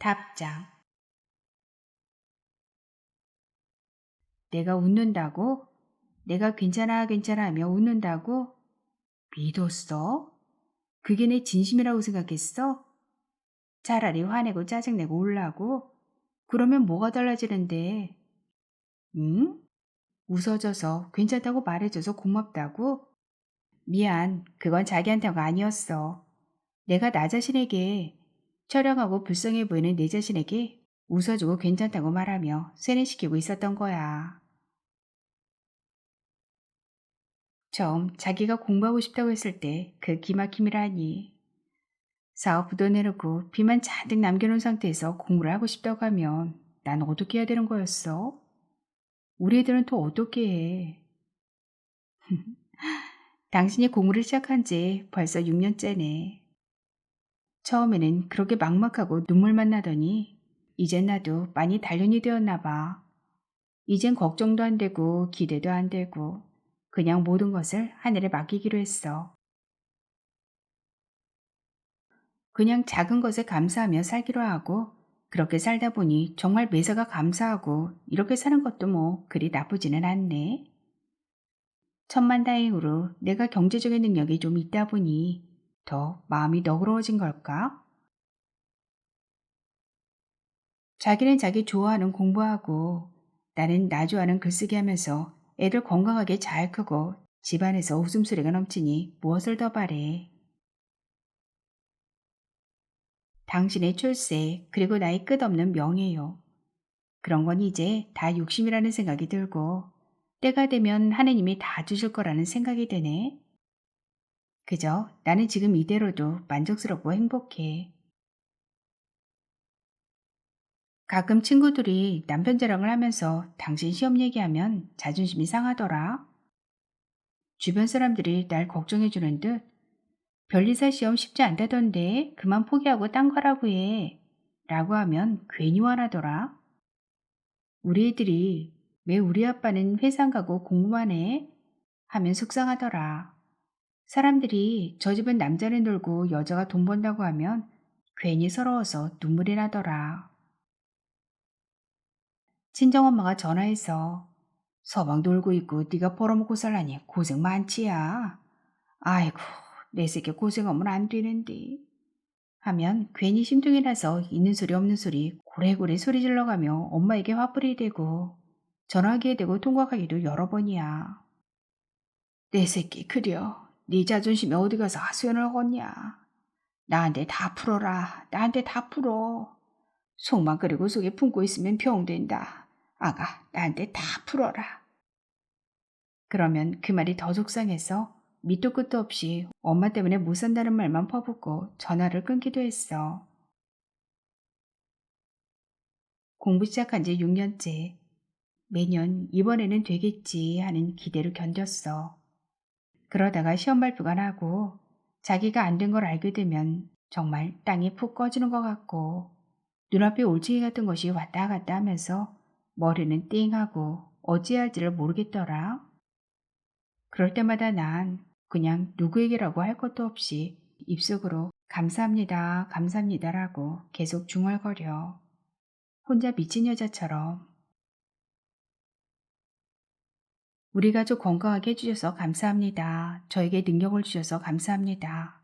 답장. 내가 웃는다고? 내가 괜찮아, 괜찮아 하며 웃는다고? 믿었어? 그게 내 진심이라고 생각했어? 차라리 화내고 짜증내고 울라고? 그러면 뭐가 달라지는데? 응? 웃어줘서 괜찮다고 말해줘서 고맙다고? 미안, 그건 자기한테가 아니었어. 내가 나 자신에게, 처량하고 불쌍해 보이는 내 자신에게 웃어주고 괜찮다고 말하며 세뇌시키고 있었던 거야. 처음 자기가 공부하고 싶다고 했을 때 그 기막힘이라니. 사업부도 내놓고 빚만 잔뜩 남겨놓은 상태에서 공부를 하고 싶다고 하면 난 어떻게 해야 되는 거였어? 우리 애들은 또 어떻게 해? 당신이 공부를 시작한 지 벌써 6년째네. 처음에는 그렇게 막막하고 눈물만 나더니 이젠 나도 많이 단련이 되었나 봐. 이젠 걱정도 안 되고 기대도 안 되고 그냥 모든 것을 하늘에 맡기기로 했어. 그냥 작은 것에 감사하며 살기로 하고 그렇게 살다 보니 정말 매사가 감사하고 이렇게 사는 것도 뭐 그리 나쁘지는 않네. 천만다행으로 내가 경제적인 능력이 좀 있다 보니 더 마음이 너그러워진 걸까? 자기는 자기 좋아하는 공부하고 나는 나 좋아하는 글쓰기 하면서 애들 건강하게 잘 크고 집안에서 웃음소리가 넘치니 무엇을 더 바래. 당신의 출세 그리고 나의 끝없는 명예요. 그런 건 이제 다 욕심이라는 생각이 들고 때가 되면 하느님이 다 주실 거라는 생각이 드네. 그저 나는 지금 이대로도 만족스럽고 행복해. 가끔 친구들이 남편 자랑을 하면서 당신 시험 얘기하면 자존심이 상하더라. 주변 사람들이 날 걱정해 주는 듯 변리사 시험 쉽지 않다던데 그만 포기하고 딴 거라고 해. 라고 하면 괜히 화나더라. 우리 애들이 왜 우리 아빠는 회사 안 가고 공부만 해? 하면 속상하더라. 사람들이 저 집은 남자는 놀고 여자가 돈 번다고 하면 괜히 서러워서 눈물이 나더라. 친정엄마가 전화해서 서방 놀고 있고 네가 벌어먹고 살라니 고생 많지야. 아이고 내 새끼 고생하면 안 되는데 하면 괜히 심통이 나서 있는 소리 없는 소리 고래고래 소리 질러가며 엄마에게 화풀이 되고 전화하게 되고 통화하기도 여러 번이야. 내 새끼 그려 네 자존심이 어디 가서 하소연을 하겠냐. 나한테 다 풀어라. 나한테 다 풀어. 속만 끓이고 속에 품고 있으면 병된다. 아가 나한테 다 풀어라. 그러면 그 말이 더 속상해서 밑도 끝도 없이 엄마 때문에 못 산다는 말만 퍼붓고 전화를 끊기도 했어. 공부 시작한 지 6년째. 매년 이번에는 되겠지 하는 기대로 견뎠어. 그러다가 시험 발표가 나고 자기가 안 된 걸 알게 되면 정말 땅이 푹 꺼지는 것 같고 눈앞에 올챙이 같은 것이 왔다 갔다 하면서 머리는 띵하고 어찌해야 할지를 모르겠더라. 그럴 때마다 난 그냥 누구에게라고 할 것도 없이 입속으로 감사합니다, 감사합니다라고 계속 중얼거려. 혼자 미친 여자처럼. 우리 가족 건강하게 해주셔서 감사합니다. 저에게 능력을 주셔서 감사합니다.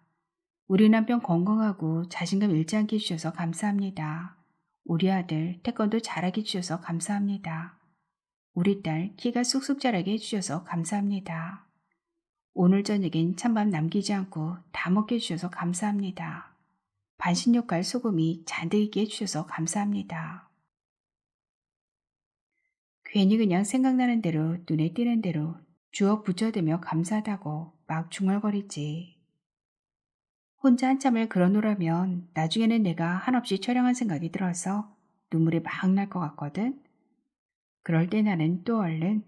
우리 남편 건강하고 자신감 잃지 않게 해주셔서 감사합니다. 우리 아들 태권도 잘하게 해주셔서 감사합니다. 우리 딸 키가 쑥쑥 자라게 해주셔서 감사합니다. 오늘 저녁엔 찬밥 남기지 않고 다 먹게 해주셔서 감사합니다. 반신욕할 소금이 잔뜩 있게 해주셔서 감사합니다. 괜히 그냥 생각나는 대로 눈에 띄는 대로 주워 붙여대며 감사하다고 막 중얼거리지. 혼자 한참을 그러노라면 나중에는 내가 한없이 처량한 생각이 들어서 눈물이 막 날 것 같거든. 그럴 때 나는 또 얼른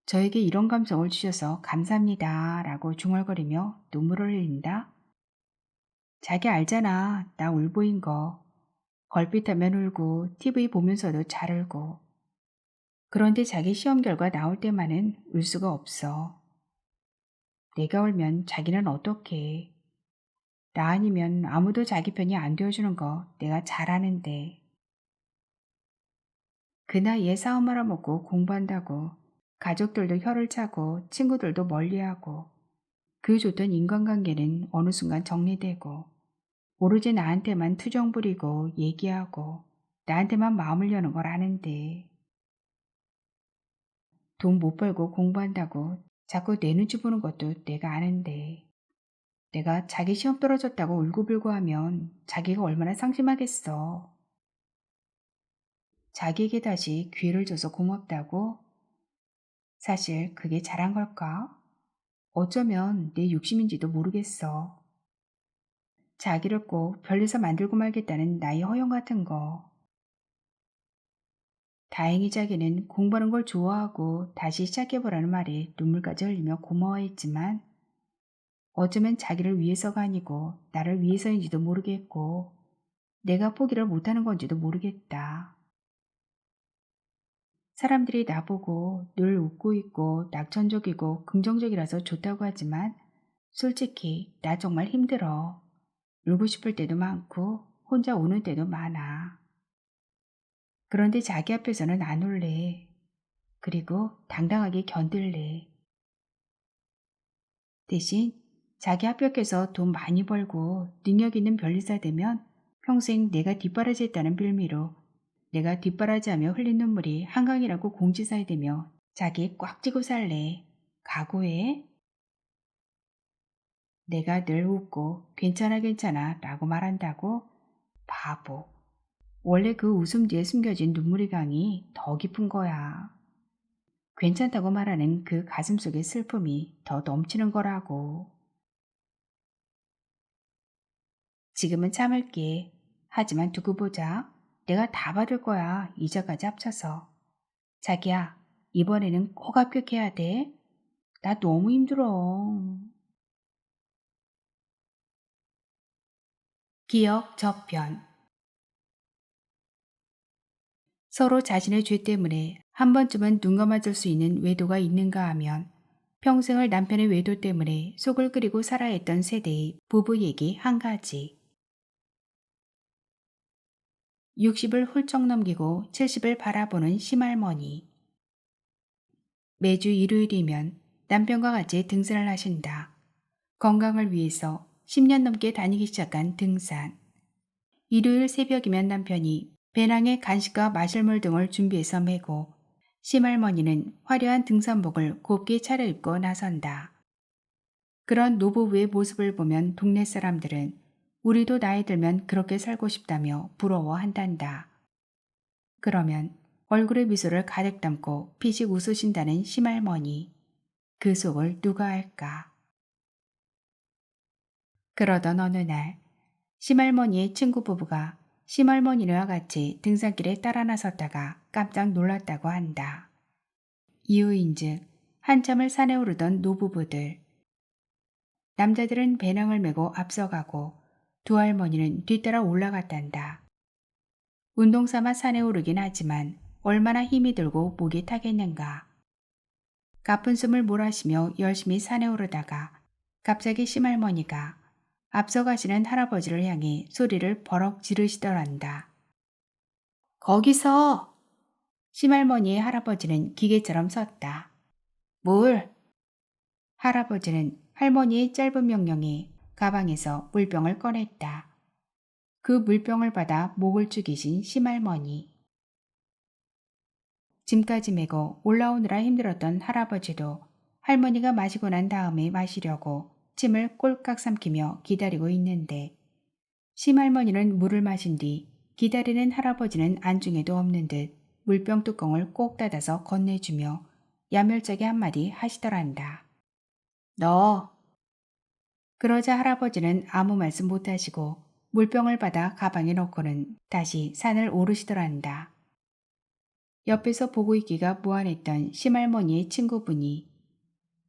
저에게 이런 감성을 주셔서 감사합니다 라고 중얼거리며 눈물을 흘린다. 자기 알잖아. 나 울보인 거. 걸핏하면 울고 TV 보면서도 잘 울고. 그런데 자기 시험 결과 나올 때만은 울 수가 없어. 내가 울면 자기는 어떡해. 나 아니면 아무도 자기 편이 안 되어주는 거 내가 잘 아는데. 그 나이에 싸움 말아먹고 공부한다고 가족들도 혀를 차고 친구들도 멀리하고 그 좋던 인간관계는 어느 순간 정리되고 오로지 나한테만 투정 부리고 얘기하고 나한테만 마음을 여는 걸 아는데 돈 못 벌고 공부한다고 자꾸 내 눈치 보는 것도 내가 아는데 내가 자기 시험 떨어졌다고 울고불고 하면 자기가 얼마나 상심하겠어. 자기에게 다시 기회를 줘서 고맙다고? 사실 그게 잘한 걸까? 어쩌면 내 욕심인지도 모르겠어. 자기를 꼭 별에서 만들고 말겠다는 나의 허영 같은 거. 다행히 자기는 공부하는 걸 좋아하고 다시 시작해보라는 말에 눈물까지 흘리며 고마워했지만 어쩌면 자기를 위해서가 아니고 나를 위해서인지도 모르겠고 내가 포기를 못하는 건지도 모르겠다. 사람들이 나보고 늘 웃고 있고 낙천적이고 긍정적이라서 좋다고 하지만 솔직히 나 정말 힘들어. 울고 싶을 때도 많고 혼자 우는 때도 많아. 그런데 자기 앞에서는 안 울래. 그리고 당당하게 견딜래. 대신 자기 합격해서 돈 많이 벌고 능력 있는 변리사 되면 평생 내가 뒷바라지했다는 빌미로 내가 뒷바라지하며 흘린 눈물이 한강이라고 공지사에 되며 자기 꽉 쥐고 살래. 각오해. 내가 늘 웃고 괜찮아 괜찮아 라고 말한다고? 바보. 원래 그 웃음 뒤에 숨겨진 눈물의 강이 더 깊은 거야. 괜찮다고 말하는 그 가슴 속의 슬픔이 더 넘치는 거라고. 지금은 참을게. 하지만 두고 보자. 내가 다 받을 거야. 이자까지 합쳐서. 자기야, 이번에는 꼭 합격해야 돼. 나 너무 힘들어. 기억 저편. 서로 자신의 죄 때문에 한 번쯤은 눈 감아줄 수 있는 외도가 있는가 하면 평생을 남편의 외도 때문에 속을 끓이고 살아야 했던 세대의 부부 얘기 한 가지. 60을 훌쩍 넘기고 70을 바라보는 시할머니. 매주 일요일이면 남편과 같이 등산을 하신다. 건강을 위해서 10년 넘게 다니기 시작한 등산. 일요일 새벽이면 남편이 배낭에 간식과 마실 물 등을 준비해서 메고 시할머니는 화려한 등산복을 곱게 차려입고 나선다. 그런 노부부의 모습을 보면 동네 사람들은 우리도 나이 들면 그렇게 살고 싶다며 부러워한단다. 그러면 얼굴에 미소를 가득 담고 피식 웃으신다는 시할머니. 그 속을 누가 알까? 그러던 어느 날 시할머니의 친구 부부가 시할머니와 같이 등산길에 따라 나섰다가 깜짝 놀랐다고 한다. 이유인즉 한참을 산에 오르던 노부부들. 남자들은 배낭을 메고 앞서가고 두 할머니는 뒤따라 올라갔단다. 운동 삼아 산에 오르긴 하지만 얼마나 힘이 들고 목이 타겠는가. 가쁜 숨을 몰아쉬며 열심히 산에 오르다가 갑자기 시할머니가 앞서가시는 할아버지를 향해 소리를 버럭 지르시더란다. 거기서! 시할머니의 할아버지는 기계처럼 섰다. 뭘? 할아버지는 할머니의 짧은 명령에 가방에서 물병을 꺼냈다. 그 물병을 받아 목을 죽이신 시할머니. 짐까지 메고 올라오느라 힘들었던 할아버지도 할머니가 마시고 난 다음에 마시려고 침을 꼴깍 삼키며 기다리고 있는데 시할머니는 물을 마신 뒤 기다리는 할아버지는 안중에도 없는 듯 물병 뚜껑을 꼭 닫아서 건네주며 야멸차게 한마디 하시더란다. 너. 그러자 할아버지는 아무 말씀 못하시고 물병을 받아 가방에 넣고는 다시 산을 오르시더란다. 옆에서 보고 있기가 무안했던 시할머니의 친구분이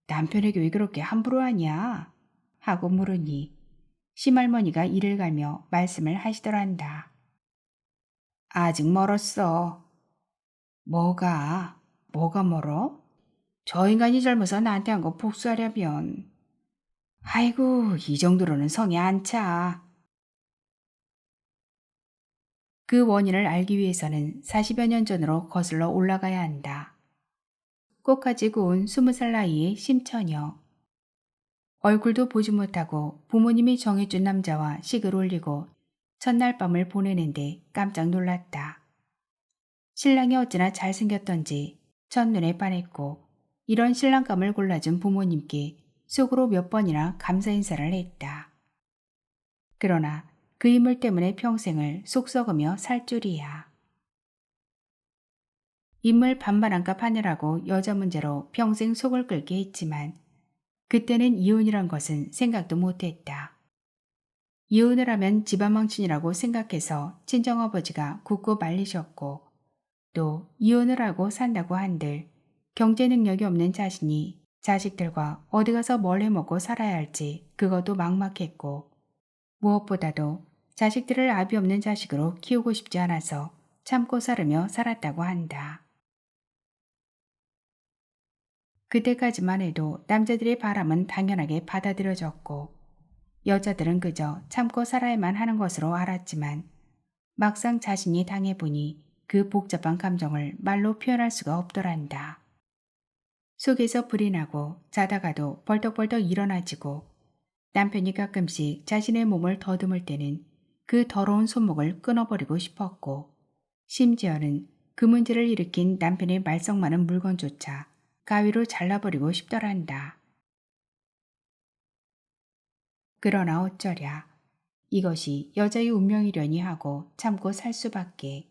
남편에게 왜 그렇게 함부로 하냐? 하고 물으니 시할머니가 이를 갈며 말씀을 하시더란다. 아직 멀었어. 뭐가 멀어? 저 인간이 젊어서 나한테 한 거 복수하려면. 아이고, 이 정도로는 성이 안 차. 그 원인을 알기 위해서는 40여 년 전으로 거슬러 올라가야 한다. 꽃까지 고운 20살 나이의 심처녀. 얼굴도 보지 못하고 부모님이 정해준 남자와 식을 올리고 첫날 밤을 보내는데 깜짝 놀랐다. 신랑이 어찌나 잘생겼던지 첫눈에 반했고 이런 신랑감을 골라준 부모님께 속으로 몇 번이나 감사 인사를 했다. 그러나 그 인물 때문에 평생을 속 썩으며 살 줄이야. 인물 반반한값 하느라고 여자 문제로 평생 속을 끓게 했지만 그때는 이혼이란 것은 생각도 못했다. 이혼을 하면 집안 망신이라고 생각해서 친정아버지가 굳고 말리셨고 또 이혼을 하고 산다고 한들 경제 능력이 없는 자신이 자식들과 어디 가서 뭘 해먹고 살아야 할지 그것도 막막했고 무엇보다도 자식들을 아비 없는 자식으로 키우고 싶지 않아서 참고 살으며 살았다고 한다. 그때까지만 해도 남자들의 바람은 당연하게 받아들여졌고 여자들은 그저 참고 살아야만 하는 것으로 알았지만 막상 자신이 당해보니 그 복잡한 감정을 말로 표현할 수가 없더란다. 속에서 불이 나고 자다가도 벌떡벌떡 일어나지고 남편이 가끔씩 자신의 몸을 더듬을 때는 그 더러운 손목을 끊어버리고 싶었고 심지어는 그 문제를 일으킨 남편의 말썽 많은 물건조차 가위로 잘라버리고 싶더란다. 그러나 어쩌랴. 이것이 여자의 운명이려니 하고 참고 살 수밖에.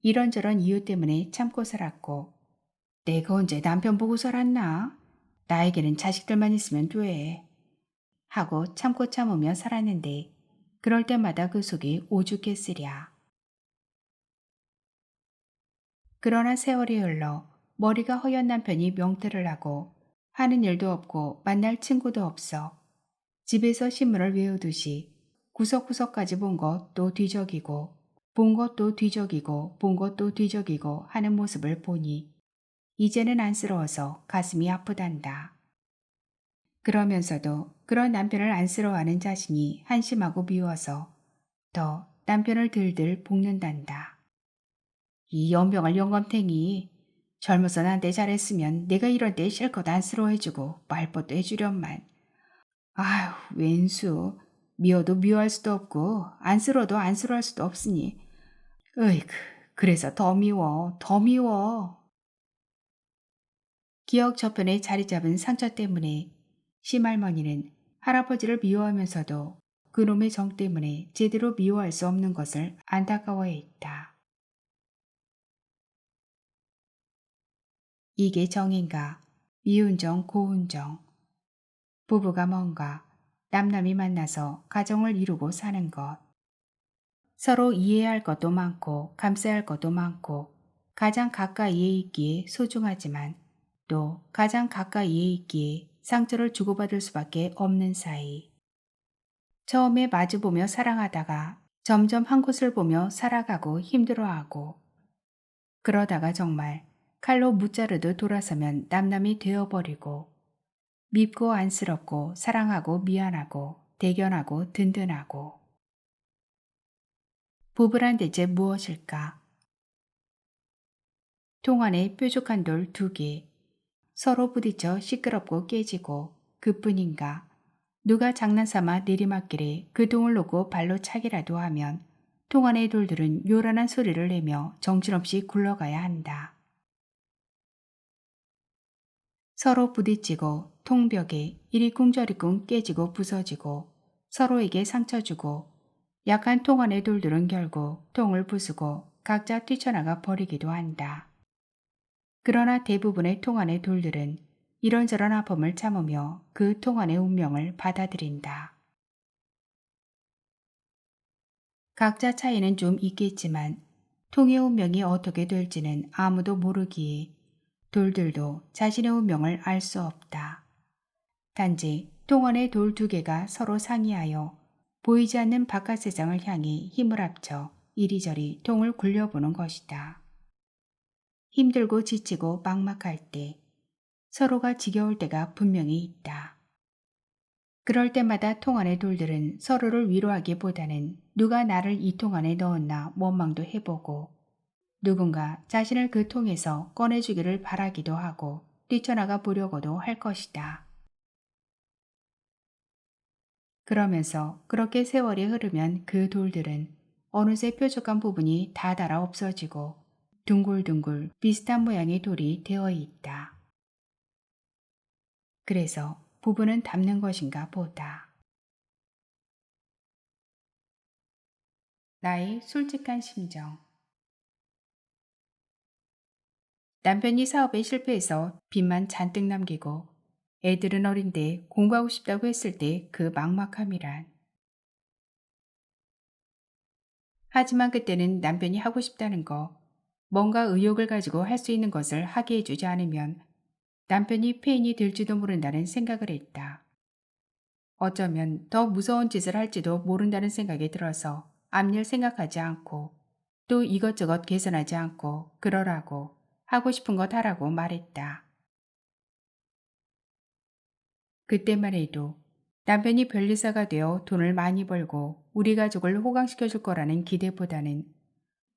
이런저런 이유 때문에 참고 살았고 내가 언제 남편 보고 살았나? 나에게는 자식들만 있으면 돼. 하고 참고 참으며 살았는데 그럴 때마다 그 속이 오죽했으랴. 그러나 세월이 흘러 머리가 허연 남편이 명퇴를 하고 하는 일도 없고 만날 친구도 없어 집에서 신문을 외우듯이 구석구석까지 본 것도 뒤적이고 본 것도 뒤적이고 본 것도 뒤적이고 하는 모습을 보니 이제는 안쓰러워서 가슴이 아프단다. 그러면서도 그런 남편을 안쓰러워하는 자신이 한심하고 미워서 더 남편을 들들 볶는단다. 이 연병을 영감탱이 젊어서 나한테 잘했으면 내가 이럴 때 실컷 안쓰러워해주고 말벗도 해주련만. 아휴 웬수 미워도 미워할 수도 없고 안쓰러워도 안쓰러워할 수도 없으니 으이그 그래서 더 미워 더 미워. 기억 저편에 자리 잡은 상처 때문에 시할머니는 할아버지를 미워하면서도 그놈의 정 때문에 제대로 미워할 수 없는 것을 안타까워했다. 이게 정인가? 미운 정, 고운 정. 부부가 뭔가 남남이 만나서 가정을 이루고 사는 것. 서로 이해할 것도 많고 감싸야 할 것도 많고 가장 가까이에 있기에 소중하지만 또 가장 가까이에 있기에 상처를 주고받을 수밖에 없는 사이. 처음에 마주보며 사랑하다가 점점 한 곳을 보며 살아가고 힘들어하고 그러다가 정말 칼로 무자르듯 돌아서면 남남이 되어버리고 밉고 안쓰럽고 사랑하고 미안하고 대견하고 든든하고. 부부란 대체 무엇일까? 통 안에 뾰족한 돌 2개, 서로 부딪혀 시끄럽고 깨지고 그뿐인가. 누가 장난삼아 내리막길에 그 통을 놓고 발로 차기라도 하면 통 안의 돌들은 요란한 소리를 내며 정신없이 굴러가야 한다. 서로 부딪히고 통벽에 이리쿵저리쿵 깨지고 부서지고 서로에게 상처 주고 약한 통 안의 돌들은 결국 통을 부수고 각자 뛰쳐나가 버리기도 한다. 그러나 대부분의 통 안의 돌들은 이런저런 아픔을 참으며 그 통 안의 운명을 받아들인다. 각자 차이는 좀 있겠지만 통의 운명이 어떻게 될지는 아무도 모르기에 돌들도 자신의 운명을 알 수 없다. 단지 통 안의 돌 2개가 서로 상의하여 보이지 않는 바깥 세상을 향해 힘을 합쳐 이리저리 통을 굴려보는 것이다. 힘들고 지치고 막막할 때 서로가 지겨울 때가 분명히 있다. 그럴 때마다 통 안의 돌들은 서로를 위로하기보다는 누가 나를 이 통 안에 넣었나 원망도 해보고 누군가 자신을 그 통에서 꺼내주기를 바라기도 하고 뛰쳐나가 보려고도 할 것이다. 그러면서 그렇게 세월이 흐르면 그 돌들은 어느새 뾰족한 부분이 다 닳아 없어지고 둥글둥글 비슷한 모양의 돌이 되어 있다. 그래서 부부는 닮는 것인가 보다. 나의 솔직한 심정. 남편이 사업에 실패해서 빚만 잔뜩 남기고 애들은 어린데 공부하고 싶다고 했을 때 그 막막함이란. 하지만 그때는 남편이 하고 싶다는 거, 뭔가 의욕을 가지고 할 수 있는 것을 하게 해주지 않으면 남편이 폐인이 될지도 모른다는 생각을 했다. 어쩌면 더 무서운 짓을 할지도 모른다는 생각이 들어서 앞일 생각하지 않고 또 이것저것 계산하지 않고 그러라고 하고 싶은 것 하라고 말했다. 그때만 해도 남편이 변리사가 되어 돈을 많이 벌고 우리 가족을 호강시켜 줄 거라는 기대보다는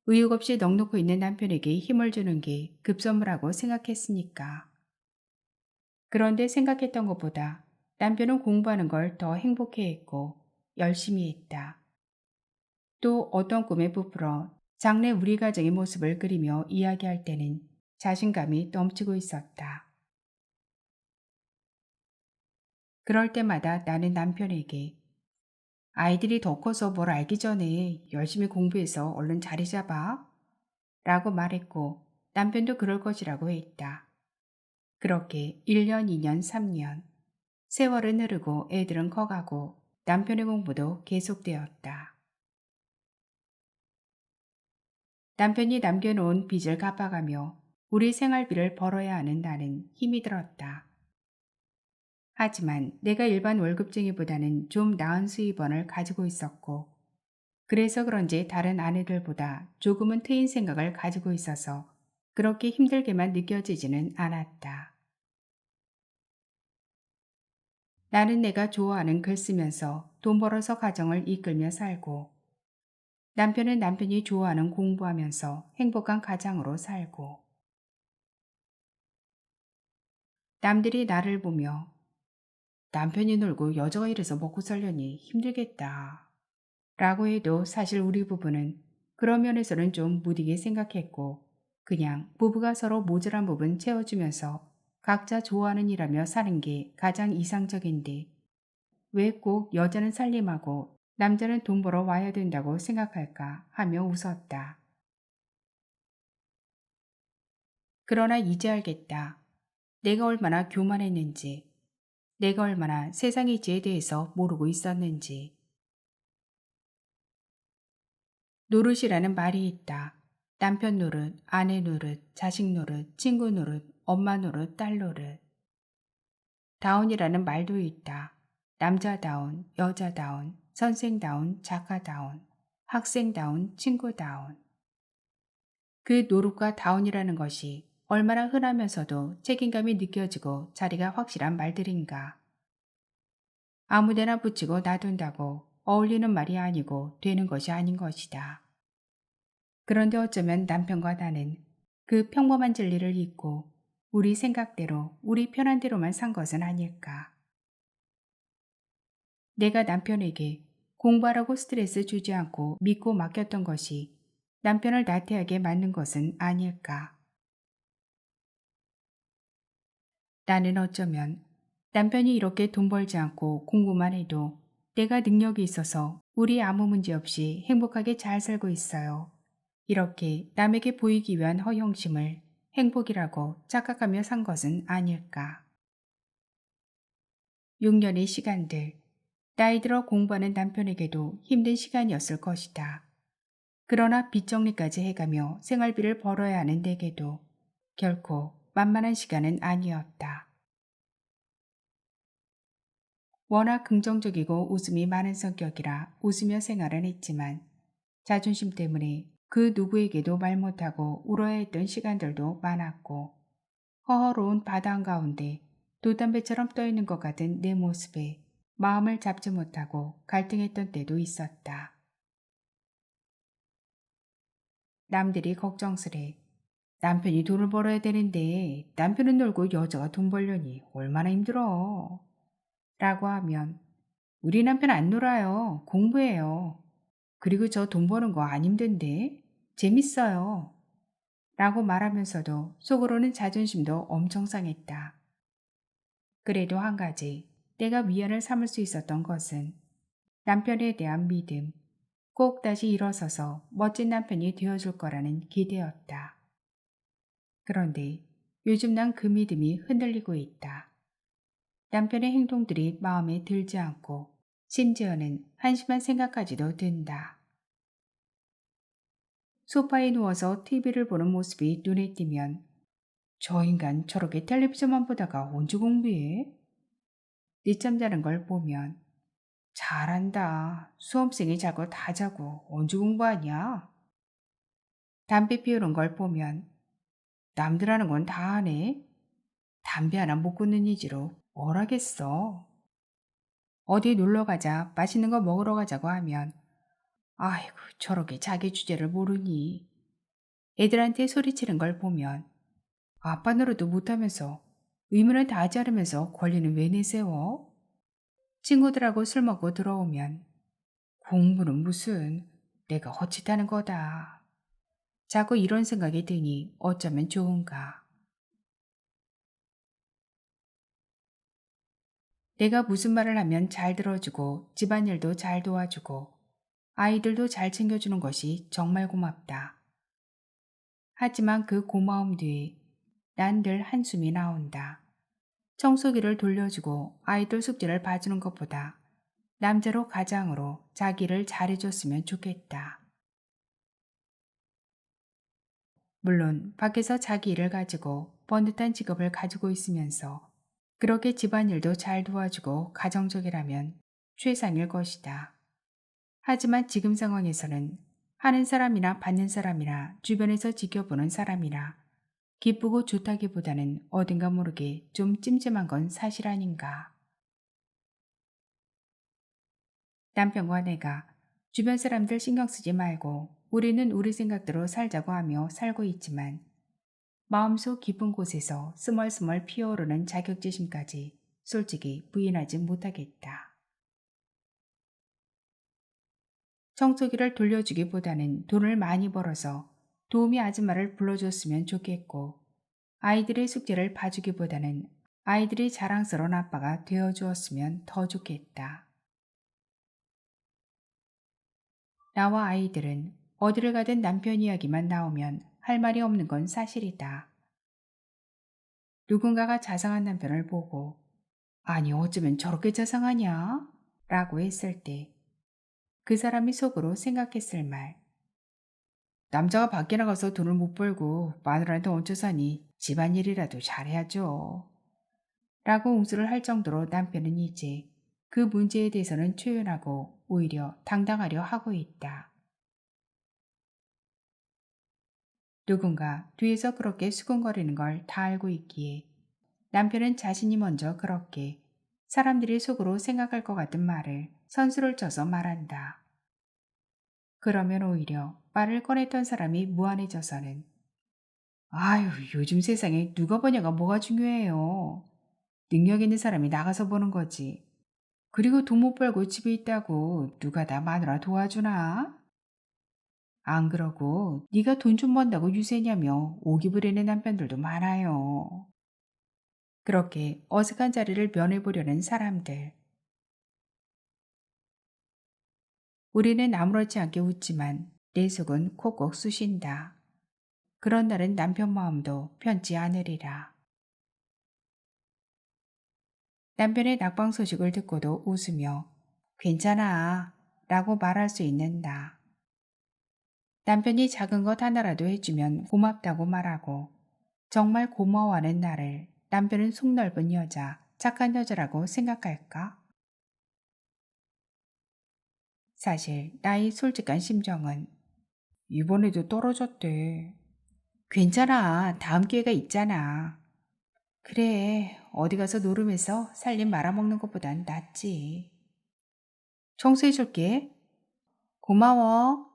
의욕 없이 넋놓고 있는 남편에게 힘을 주는 게 급선무라고 생각했으니까. 그런데 생각했던 것보다 남편은 공부하는 걸 더 행복해했고 열심히 했다. 또 어떤 꿈에 부풀어 장래 우리 가정의 모습을 그리며 이야기할 때는 자신감이 넘치고 있었다. 그럴 때마다 나는 남편에게 아이들이 더 커서 뭘 알기 전에 열심히 공부해서 얼른 자리 잡아 라고 말했고 남편도 그럴 것이라고 했다. 그렇게 1년, 2년, 3년 세월은 흐르고 애들은 커가고 남편의 공부도 계속되었다. 남편이 남겨놓은 빚을 갚아가며 우리 생활비를 벌어야 하는 나는 힘이 들었다. 하지만 내가 일반 월급쟁이보다는 좀 나은 수입원을 가지고 있었고 그래서 그런지 다른 아내들보다 조금은 트인 생각을 가지고 있어서 그렇게 힘들게만 느껴지지는 않았다. 나는 내가 좋아하는 글 쓰면서 돈 벌어서 가정을 이끌며 살고 남편은 남편이 좋아하는 공부하면서 행복한 가장으로 살고 남들이 나를 보며 남편이 놀고 여자가 이래서 먹고 살려니 힘들겠다 라고 해도 사실 우리 부부는 그런 면에서는 좀 무디게 생각했고 그냥 부부가 서로 모자란 부분 채워주면서 각자 좋아하는 일하며 사는 게 가장 이상적인데 왜 꼭 여자는 살림하고 남자는 돈 벌어 와야 된다고 생각할까 하며 웃었다. 그러나 이제 알겠다. 내가 얼마나 교만했는지, 내가 얼마나 세상의 지에 대해서 모르고 있었는지. 노릇이라는 말이 있다. 남편 노릇, 아내 노릇, 자식 노릇, 친구 노릇, 엄마 노릇, 딸 노릇. 다운이라는 말도 있다. 남자다운, 여자다운, 선생다운, 작가다운, 학생다운, 친구다운. 그 노릇과 다운이라는 것이 얼마나 흔하면서도 책임감이 느껴지고 자리가 확실한 말들인가. 아무데나 붙이고 놔둔다고 어울리는 말이 아니고 되는 것이 아닌 것이다. 그런데 어쩌면 남편과 나는 그 평범한 진리를 잊고 우리 생각대로 우리 편한 대로만 산 것은 아닐까. 내가 남편에게 공부하라고 스트레스 주지 않고 믿고 맡겼던 것이 남편을 나태하게 만든 것은 아닐까. 나는 어쩌면 남편이 이렇게 돈 벌지 않고 공부만 해도 내가 능력이 있어서 우리 아무 문제 없이 행복하게 잘 살고 있어요. 이렇게 남에게 보이기 위한 허영심을 행복이라고 착각하며 산 것은 아닐까. 6년의 시간들, 나이 들어 공부하는 남편에게도 힘든 시간이었을 것이다. 그러나 빚 정리까지 해가며 생활비를 벌어야 하는 내게도 결코 만만한 시간은 아니었다. 워낙 긍정적이고 웃음이 많은 성격이라 웃으며 생활은 했지만 자존심 때문에 그 누구에게도 말 못하고 울어야 했던 시간들도 많았고 허허로운 바다 한가운데 돌담배처럼 떠있는 것 같은 내 모습에 마음을 잡지 못하고 갈등했던 때도 있었다. 남들이 걱정스레. 남편이 돈을 벌어야 되는데 남편은 놀고 여자가 돈 벌려니 얼마나 힘들어. 라고 하면 우리 남편 안 놀아요. 공부해요. 그리고 저 돈 버는 거 안 힘든데 재밌어요. 라고 말하면서도 속으로는 자존심도 엄청 상했다. 그래도 한 가지 내가 위안을 삼을 수 있었던 것은 남편에 대한 믿음, 꼭 다시 일어서서 멋진 남편이 되어줄 거라는 기대였다. 그런데 요즘 난 그 믿음이 흔들리고 있다. 남편의 행동들이 마음에 들지 않고 심지어는 한심한 생각까지도 든다. 소파에 누워서 TV를 보는 모습이 눈에 띄면 저 인간 저렇게 텔레비전만 보다가 언제 공부해? 늦잠 자는 걸 보면 잘한다. 수험생이 자고 다 자고 언제 공부하냐? 담배 피우는 걸 보면 남들 하는 건 다 하네. 담배 하나 못 끊는 이지로 뭘 하겠어. 어디 놀러 가자, 맛있는 거 먹으러 가자고 하면 아이고 저렇게 자기 주제를 모르니. 애들한테 소리치는 걸 보면 아빠 노릇도 못하면서 의무를 다하지 않으면서 권리는 왜 내세워? 친구들하고 술 먹고 들어오면 공부는 무슨 내가 헛짓하는 거다. 자꾸 이런 생각이 드니 어쩌면 좋은가. 내가 무슨 말을 하면 잘 들어주고 집안일도 잘 도와주고 아이들도 잘 챙겨주는 것이 정말 고맙다. 하지만 그 고마움 뒤에 난 늘 한숨이 나온다. 청소기를 돌려주고 아이들 숙제를 봐주는 것보다 남자로 가장으로 자기를 잘해줬으면 좋겠다. 물론 밖에서 자기 일을 가지고 번듯한 직업을 가지고 있으면서 그렇게 집안일도 잘 도와주고 가정적이라면 최상일 것이다. 하지만 지금 상황에서는 하는 사람이나 받는 사람이나 주변에서 지켜보는 사람이나 기쁘고 좋다기보다는 어딘가 모르게 좀 찜찜한 건 사실 아닌가. 남편과 내가 주변 사람들 신경 쓰지 말고 우리는 우리 생각대로 살자고 하며 살고 있지만 마음속 깊은 곳에서 스멀스멀 피어오르는 자격지심까지 솔직히 부인하지 못하겠다. 청소기를 돌려주기보다는 돈을 많이 벌어서 도우미 아줌마를 불러줬으면 좋겠고 아이들의 숙제를 봐주기보다는 아이들이 자랑스러운 아빠가 되어주었으면 더 좋겠다. 나와 아이들은 어디를 가든 남편 이야기만 나오면 할 말이 없는 건 사실이다. 누군가가 자상한 남편을 보고 아니 어쩌면 저렇게 자상하냐? 라고 했을 때 그 사람이 속으로 생각했을 말 남자가 밖에 나가서 돈을 못 벌고 마누라한테 얹혀 사니 집안일이라도 잘해야죠. 라고 웅수를 할 정도로 남편은 이제 그 문제에 대해서는 초연하고 오히려 당당하려 하고 있다. 누군가 뒤에서 그렇게 수근거리는 걸 다 알고 있기에 남편은 자신이 먼저 그렇게 사람들이 속으로 생각할 것 같은 말을 선수를 쳐서 말한다. 그러면 오히려 말을 꺼냈던 사람이 무안해져서는 아유 요즘 세상에 누가 버냐가 뭐가 중요해요. 능력 있는 사람이 나가서 보는 거지. 그리고 돈 못 벌고 집에 있다고 누가 다 마누라 도와주나? 안 그러고 네가 돈 좀 번다고 유세냐며 오기 부리는 남편들도 많아요. 그렇게 어색한 자리를 면해보려는 사람들. 우리는 아무렇지 않게 웃지만 내 속은 콕콕 쑤신다. 그런 날은 남편 마음도 편치 않으리라. 남편의 낙방 소식을 듣고도 웃으며 괜찮아 라고 말할 수 있는 나. 남편이 작은 것 하나라도 해주면 고맙다고 말하고 정말 고마워하는 나를 남편은 속넓은 여자, 착한 여자라고 생각할까? 사실 나의 솔직한 심정은 이번에도 떨어졌대. 괜찮아. 다음 기회가 있잖아. 그래. 어디 가서 노름해서 살림 말아먹는 것보단 낫지. 청소해줄게. 고마워.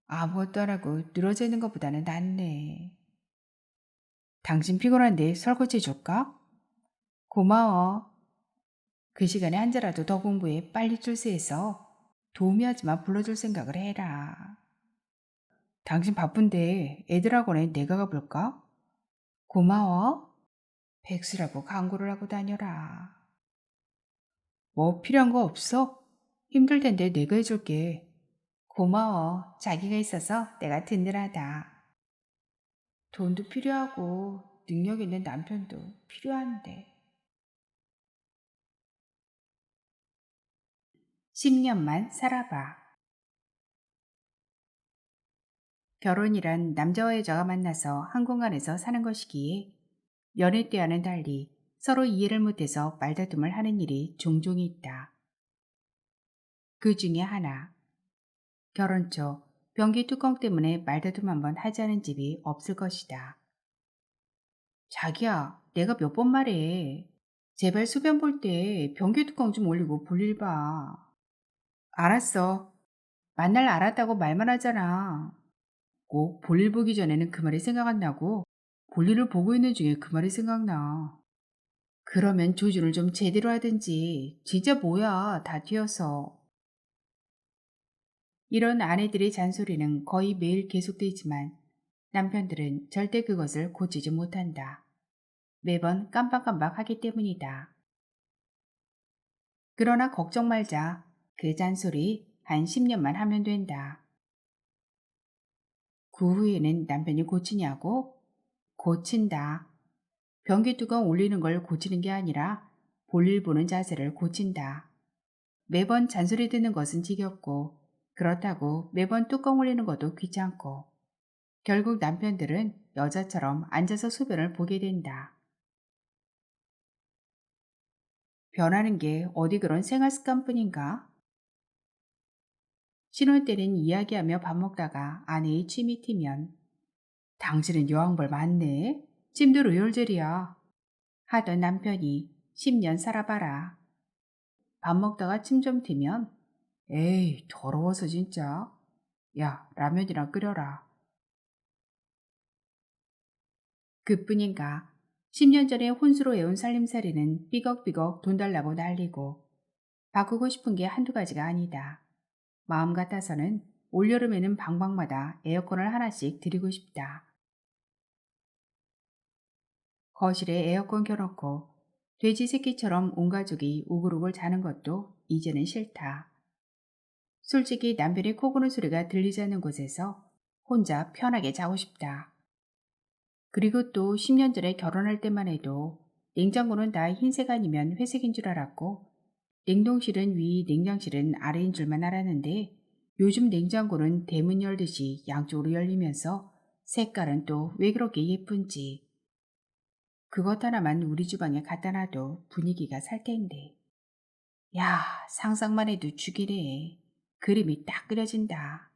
아무것도 안 하고 늘어져 있는 것보다는 낫네. 당신 피곤한데 설거지 해줄까? 고마워. 그 시간에 한 자라도 더 공부해 빨리 출세해서 도움이 하지만 불러줄 생각을 해라. 당신 바쁜데 애들 학원에 내가 가볼까? 고마워. 백수라고 광고를 하고 다녀라. 뭐 필요한 거 없어? 힘들 텐데 내가 해줄게. 고마워. 자기가 있어서 내가 든든하다. 돈도 필요하고 능력 있는 남편도 필요한데. 10년만 살아봐. 결혼이란 남자와 여자가 만나서 한 공간에서 사는 것이기에 연애 때와는 달리 서로 이해를 못해서 말다툼을 하는 일이 종종 있다. 그 중에 하나, 결혼 초 변기 뚜껑 때문에 말다툼 한번 하지 않은 집이 없을 것이다. 자기야, 내가 몇 번 말해. 제발 소변 볼 때 변기 뚜껑 좀 올리고 볼일 봐. 알았어. 만날 알았다고 말만 하잖아. 꼭 볼일 보기 전에는 그 말이 생각 안 나고 볼일을 보고 있는 중에 그 말이 생각나. 그러면 조준을 좀 제대로 하든지. 진짜 뭐야, 다 튀어서. 이런 아내들의 잔소리는 거의 매일 계속되지만 남편들은 절대 그것을 고치지 못한다. 매번 깜빡깜빡 하기 때문이다. 그러나 걱정 말자. 그 잔소리 한 10년만 하면 된다. 그 후에는 남편이 고치냐고? 고친다. 변기 뚜껑 올리는 걸 고치는 게 아니라 볼일 보는 자세를 고친다. 매번 잔소리 듣는 것은 지겹고 그렇다고 매번 뚜껑 올리는 것도 귀찮고 결국 남편들은 여자처럼 앉아서 소변을 보게 된다. 변하는 게 어디 그런 생활 습관뿐인가? 신혼 때는 이야기하며 밥 먹다가 아내의 침이 튀면 당신은 여왕벌 맞네? 찜도 로열젤이야. 하던 남편이 10년 살아봐라. 밥 먹다가 침 좀 튀면 에이 더러워서 진짜. 야 라면이나 끓여라. 그뿐인가 10년 전에 혼수로 해온 살림살이는 삐걱삐걱 돈 달라고 난리고 바꾸고 싶은 게 한두 가지가 아니다. 마음 같아서는 올여름에는 방방마다 에어컨을 하나씩 드리고 싶다. 거실에 에어컨 켜놓고 돼지 새끼처럼 온 가족이 우글우글 자는 것도 이제는 싫다. 솔직히 남편이 코 고는 소리가 들리지 않는 곳에서 혼자 편하게 자고 싶다. 그리고 또 10년 전에 결혼할 때만 해도 냉장고는 다 흰색 아니면 회색인 줄 알았고 냉동실은 위, 냉장실은 아래인 줄만 알았는데 요즘 냉장고는 대문 열듯이 양쪽으로 열리면서 색깔은 또 왜 그렇게 예쁜지. 그것 하나만 우리 주방에 갖다 놔도 분위기가 살 텐데. 야, 상상만 해도 죽이네. 그림이 딱 그려진다.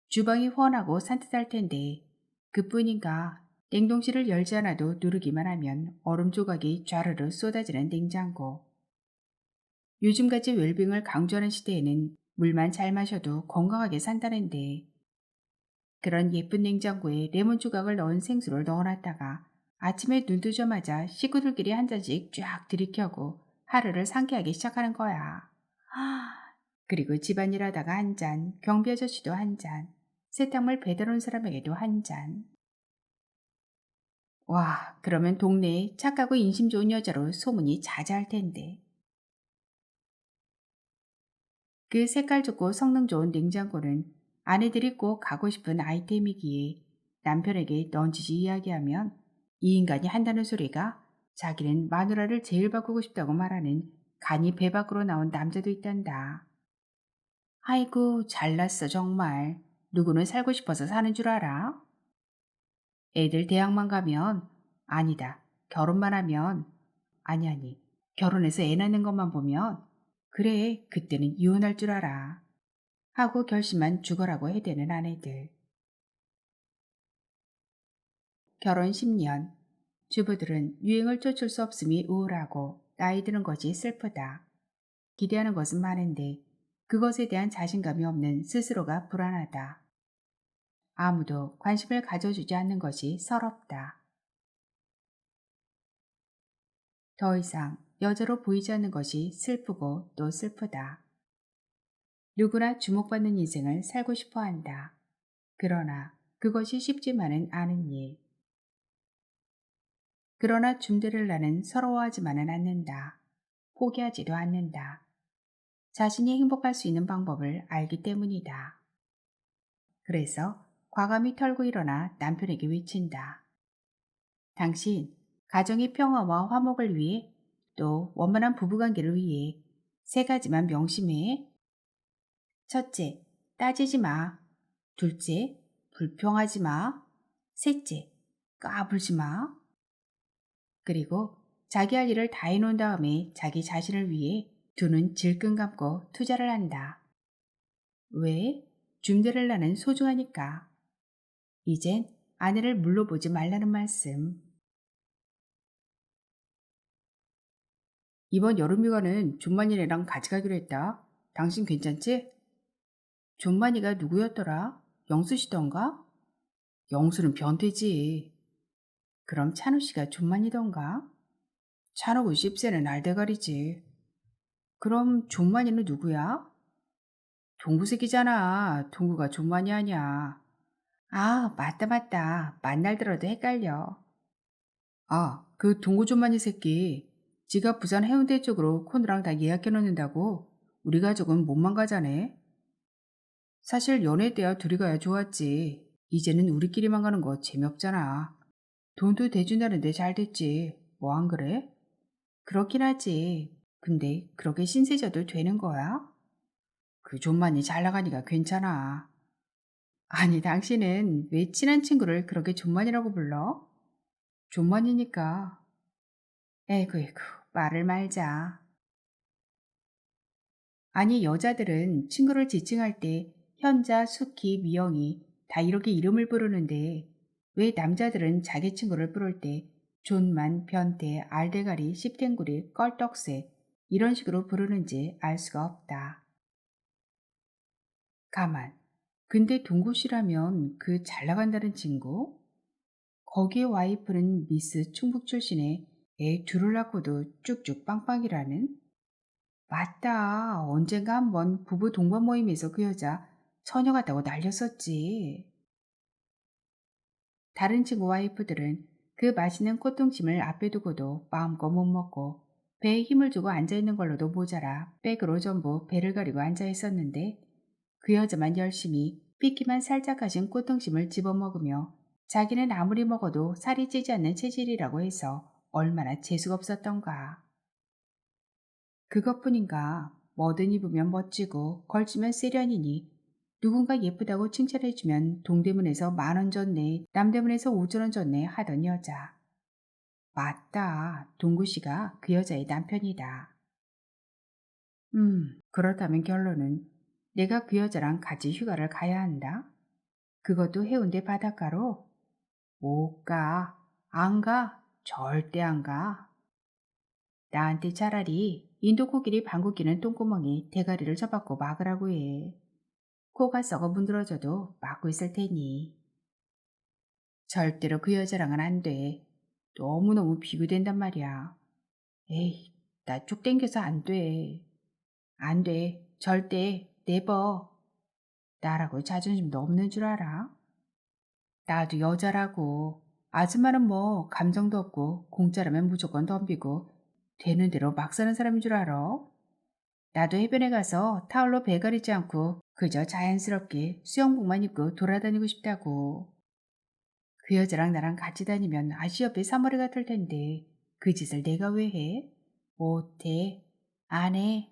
주방이 훤하고 산뜻할 텐데 그뿐인가 냉동실을 열지 않아도 누르기만 하면 얼음 조각이 좌르르 쏟아지는 냉장고. 요즘같이 웰빙을 강조하는 시대에는 물만 잘 마셔도 건강하게 산다는데 그런 예쁜 냉장고에 레몬 조각을 넣은 생수를 넣어놨다가 아침에 눈 뜨자마자 식구들끼리 한 잔씩 쫙 들이켜고 하루를 상쾌하게 시작하는 거야. 그리고 집안일 하다가 한 잔, 경비 아저씨도 한 잔, 세탁물 배달 온 사람에게도 한 잔. 와, 그러면 동네에 착하고 인심 좋은 여자로 소문이 자자할 텐데. 그 색깔 좋고 성능 좋은 냉장고는 아내들이 꼭 가고 싶은 아이템이기에 남편에게 넌지시 이야기하면 이 인간이 한다는 소리가 자기는 마누라를 제일 바꾸고 싶다고 말하는 간이 배 밖으로 나온 남자도 있단다. 아이고 잘났어 정말. 누구는 살고 싶어서 사는 줄 알아? 애들 대학만 가면 아니다. 결혼만 하면 아니 결혼해서 애 낳는 것만 보면 그래 그때는 이혼할 줄 알아. 하고 결심만 죽어라고 해대는 아내들. 결혼 10년. 주부들은 유행을 쫓을 수 없음이 우울하고 나이 드는 것이 슬프다. 기대하는 것은 많은데 그것에 대한 자신감이 없는 스스로가 불안하다. 아무도 관심을 가져주지 않는 것이 서럽다. 더 이상 여자로 보이지 않는 것이 슬프고 또 슬프다. 누구나 주목받는 인생을 살고 싶어 한다. 그러나 그것이 쉽지만은 않은 일. 그러나 줌데렐라는 서러워하지만은 않는다. 포기하지도 않는다. 자신이 행복할 수 있는 방법을 알기 때문이다. 그래서 과감히 털고 일어나 남편에게 외친다. 당신, 가정의 평화와 화목을 위해 또 원만한 부부관계를 위해 세 가지만 명심해. 첫째, 따지지 마. 둘째, 불평하지 마. 셋째, 까불지 마. 그리고 자기 할 일을 다 해놓은 다음에 자기 자신을 위해 두 눈 질끈 감고 투자를 한다. 왜? 줌데렐라는 소중하니까. 이젠 아내를 물러보지 말라는 말씀. 이번 여름휴가는 존만이네랑 같이 가기로 했다. 당신 괜찮지? 존만이가 누구였더라? 영수씨던가? 영수는 변태지. 그럼 찬우씨가 존만이던가? 찬우고 씹새는 알대가리지. 그럼 존만이는 누구야? 동구새끼잖아. 동구가 존만이 아니야. 아, 맞다, 맞다. 만날 들어도 헷갈려. 아, 그 동구 존만이 새끼. 지가 부산 해운대 쪽으로 코너랑 다 예약해 놓는다고. 우리 가족은 못만 가자네. 사실 연애 때야 둘이 가야 좋았지. 이제는 우리끼리만 가는 거 재미없잖아. 돈도 대준다는데 잘 됐지. 뭐 안 그래? 그렇긴 하지. 근데 그렇게 신세져도 되는 거야? 그 존만이 잘 나가니까 괜찮아. 아니, 당신은 왜 친한 친구를 그렇게 존만이라고 불러? 존만이니까. 에이구, 에이구, 말을 말자. 아니, 여자들은 친구를 지칭할 때 현자, 수키, 미영이 다 이렇게 이름을 부르는데 왜 남자들은 자기 친구를 부를 때 존만, 변태, 알대가리, 씹탱구리, 껄떡새 이런 식으로 부르는지 알 수가 없다. 가만. 근데 동구씨라면 그 잘 나간다는 친구? 거기에 와이프는 미스 충북 출신의 애 둘을 낳고도 쭉쭉 빵빵이라는? 맞다. 언젠가 한번 부부 동반 모임에서 그 여자 처녀 같다고 날렸었지. 다른 친구 와이프들은 그 맛있는 꽃등심을 앞에 두고도 마음껏 못 먹고 배에 힘을 주고 앉아있는 걸로도 모자라 백으로 전부 배를 가리고 앉아있었는데 그 여자만 열심히 삐끼만 살짝 가진 꽃등심을 집어먹으며 자기는 아무리 먹어도 살이 찌지 않는 체질이라고 해서 얼마나 재수가 없었던가. 그것뿐인가 뭐든 입으면 멋지고 걸치면 세련이니 누군가 예쁘다고 칭찬해주면 동대문에서 10,000원 줬네, 남대문에서 5,000원 줬네 하던 여자. 맞다. 동구씨가 그 여자의 남편이다. 그렇다면 결론은 내가 그 여자랑 같이 휴가를 가야 한다. 그것도 해운대 바닷가로? 못 가. 안 가. 절대 안 가. 나한테 차라리 인도 코끼리 방귀 뀌는 똥구멍에 대가리를 쳐박고 막으라고 해. 코가 썩어 문드러져도 막고 있을 테니. 절대로 그 여자랑은 안 돼. 너무너무 비교된단 말이야. 에이, 나 쭉 땡겨서 안 돼. 안 돼. 절대. 네버. 나라고 자존심도 없는 줄 알아? 나도 여자라고. 아줌마는 뭐 감정도 없고 공짜라면 무조건 덤비고 되는 대로 막 사는 사람인 줄 알아? 나도 해변에 가서 타올로 배 가리지 않고 그저 자연스럽게 수영복만 입고 돌아다니고 싶다고. 그 여자랑 나랑 같이 다니면 아시아배 사머리가 틀 텐데 그 짓을 내가 왜 해? 못해. 안 해.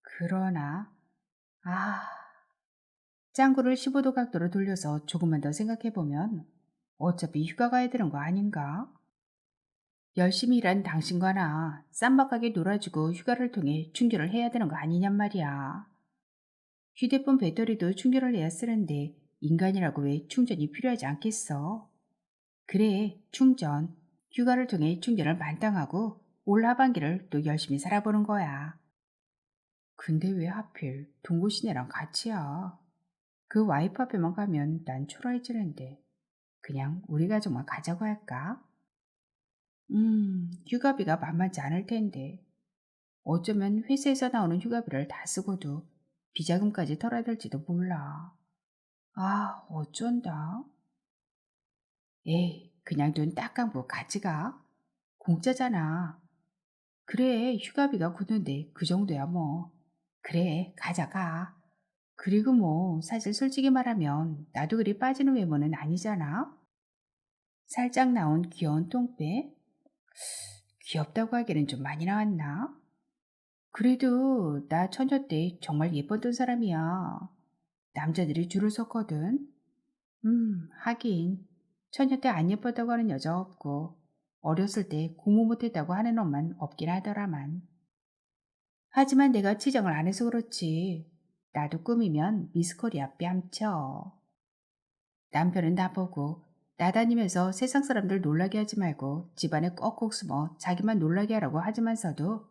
그러나 아, 짱구를 15도 각도로 돌려서 조금만 더 생각해보면 어차피 휴가 가야 되는 거 아닌가? 열심히 일한 당신과 나 쌈박하게 놀아주고 휴가를 통해 충전을 해야 되는 거 아니냔 말이야. 휴대폰 배터리도 충전을 해야 쓰는데 인간이라고 왜 충전이 필요하지 않겠어? 그래, 충전. 휴가를 통해 충전을 만땅하고 올 하반기를 또 열심히 살아보는 거야. 근데 왜 하필 동구 시내랑 같이야? 그 와이프 앞에만 가면 난 초라해지는데 그냥 우리 가족만 가자고 할까? 휴가비가 만만치 않을 텐데 어쩌면 회사에서 나오는 휴가비를 다 쓰고도 비자금까지 털어야 될지도 몰라. 아, 어쩐다. 에이, 그냥 눈 딱 감고 같이 가. 공짜잖아. 그래, 휴가비가 굳는데 그 정도야 뭐. 그래, 가자 가. 그리고 뭐 사실 솔직히 말하면 나도 그리 빠지는 외모는 아니잖아. 살짝 나온 귀여운 똥배? 귀엽다고 하기에는 좀 많이 나왔나? 그래도 나 처녀 때 정말 예뻤던 사람이야. 남자들이 줄을 섰거든. 하긴 처녀 때 안 예뻤다고 하는 여자 없고 어렸을 때 공부 못했다고 하는 엄만 없긴 하더라만. 하지만 내가 치정을 안 해서 그렇지. 나도 꾸미면 미스코리아 뺨쳐. 남편은 나보고 나다니면서 세상 사람들 놀라게 하지 말고 집안에 꼭꼭 숨어 자기만 놀라게 하라고 하지만서도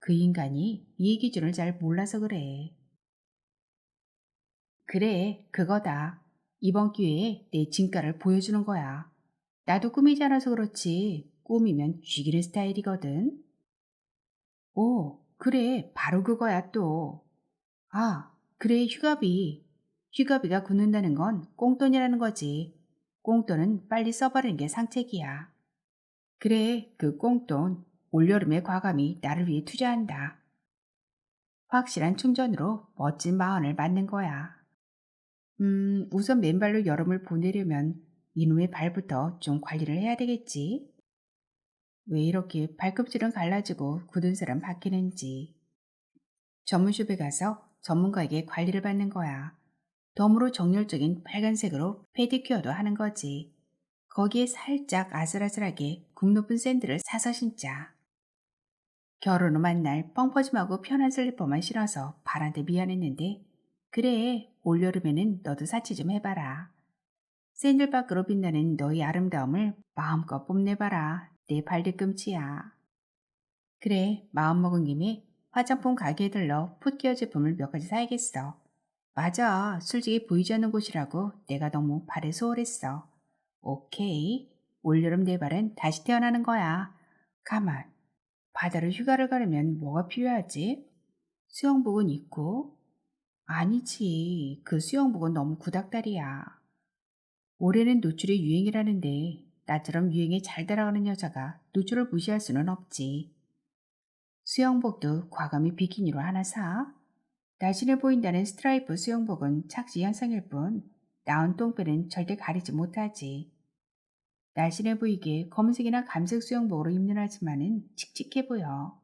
그 인간이 이 기준을 잘 몰라서 그래. 그래, 그거다. 이번 기회에 내 진가를 보여주는 거야. 나도 꾸미지 않아서 그렇지. 꾸미면 쥐기는 스타일이거든. 오, 그래, 바로 그거야 또. 아, 그래, 휴가비. 휴가비가 굳는다는 건 꽁돈이라는 거지. 꽁돈은 빨리 써버리는 게 상책이야. 그래, 그 꽁돈 올여름에 과감히 나를 위해 투자한다. 확실한 충전으로 멋진 마흔을 맞는 거야. 우선 맨발로 여름을 보내려면 이놈의 발부터 좀 관리를 해야 되겠지. 왜 이렇게 발꿈치는 갈라지고 굳은 살은 바뀌는지. 전문숍에 가서 전문가에게 관리를 받는 거야. 덤으로 정열적인 빨간색으로 페디큐어도 하는 거지. 거기에 살짝 아슬아슬하게 굽 높은 샌들을 사서 신자. 결혼 후 만날 펑퍼짐하고 편한 슬리퍼만 신어서 발한테 미안했는데 그래 올여름에는 너도 사치 좀 해봐라. 샌들 밖으로 빛나는 너의 아름다움을 마음껏 뽐내봐라. 내 발뒤꿈치야. 그래 마음먹은 김에 화장품 가게에 들러 풋케어 제품을 몇 가지 사야겠어. 맞아 솔직히 보이지 않는 곳이라고 내가 너무 발에 소홀했어. 오케이 올여름 내 발은 다시 태어나는 거야. 가만 바다로 휴가를 가려면 뭐가 필요하지? 수영복은 있고? 아니지. 그 수영복은 너무 구닥다리야. 올해는 노출이 유행이라는데 나처럼 유행에 잘 따라가는 여자가 노출을 무시할 수는 없지. 수영복도 과감히 비키니로 하나 사. 날씬해 보인다는 스트라이프 수영복은 착시 현상일 뿐 나온 똥배는 절대 가리지 못하지. 날씬해 보이게 검은색이나 감색 수영복으로 입는 아줌마는 칙칙해 보여.